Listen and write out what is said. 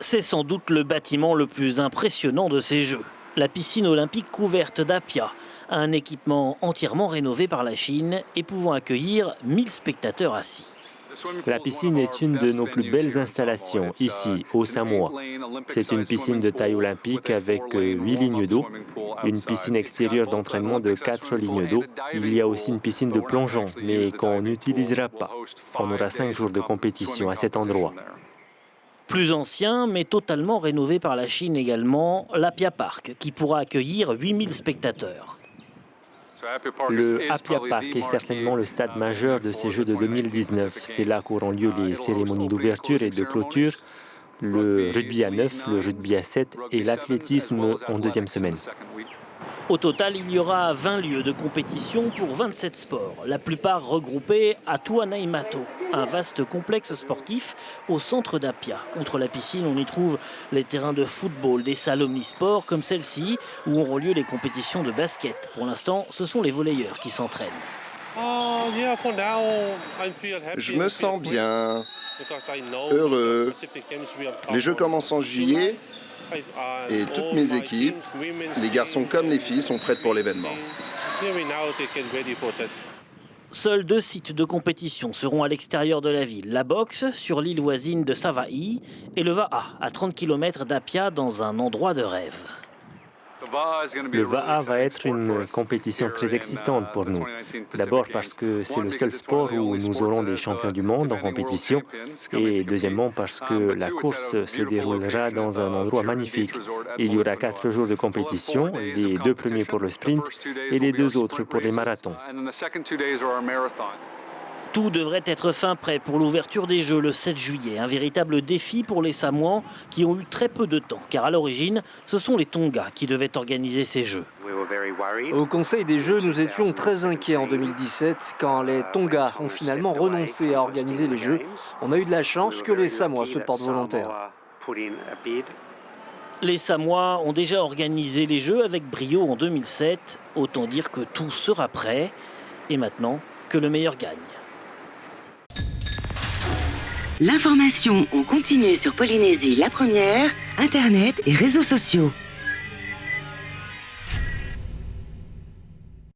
C'est sans doute le bâtiment le plus impressionnant de ces Jeux. La piscine olympique couverte d'Apia, un équipement entièrement rénové par la Chine et pouvant accueillir 1000 spectateurs assis. La piscine est une de nos plus belles installations ici, au Samoa. C'est une piscine de taille olympique avec 8 lignes d'eau, une piscine extérieure d'entraînement de 4 lignes d'eau. Il y a aussi une piscine de plongeon, mais qu'on n'utilisera pas. On aura 5 jours de compétition à cet endroit. Plus ancien, mais totalement rénové par la Chine également, l'Apia Park, qui pourra accueillir 8000 spectateurs. Le Apia Park est certainement le stade majeur de ces Jeux de 2019. C'est là qu'auront lieu les cérémonies d'ouverture et de clôture, le rugby à 9, le rugby à 7 et l'athlétisme en deuxième semaine. Au total, il y aura 20 lieux de compétition pour 27 sports, la plupart regroupés à Tuanaimato, un vaste complexe sportif au centre d'Apia. Outre la piscine, on y trouve les terrains de football, des salles omnisports comme celle-ci, où auront lieu les compétitions de basket. Pour l'instant, ce sont les volleyeurs qui s'entraînent. Je me sens bien, heureux. Les Jeux commencent en juillet. Et toutes mes équipes, les garçons comme les filles, sont prêtes pour l'événement. Seuls 2 sites de compétition seront à l'extérieur de la ville. La boxe, sur l'île voisine de Savaii, et le Va'a, à 30 km d'Apia, dans un endroit de rêve. Le Va'a va être une compétition très excitante pour nous. D'abord parce que c'est le seul sport où nous aurons des champions du monde en compétition. Et deuxièmement parce que la course se déroulera dans un endroit magnifique. Il y aura 4 jours de compétition, les 2 premiers pour le sprint et les 2 autres pour les marathons. Tout devrait être fin prêt pour l'ouverture des Jeux le 7 juillet. Un véritable défi pour les Samoans qui ont eu très peu de temps. Car à l'origine, ce sont les Tonga qui devaient organiser ces Jeux. Au Conseil des Jeux, nous étions très inquiets en 2017 quand les Tonga ont finalement renoncé à organiser les Jeux. On a eu de la chance que les Samoa se portent volontaires. Les Samoa ont déjà organisé les Jeux avec brio en 2007. Autant dire que tout sera prêt. Et maintenant, que le meilleur gagne. L'information en continu sur Polynésie la première, Internet et réseaux sociaux.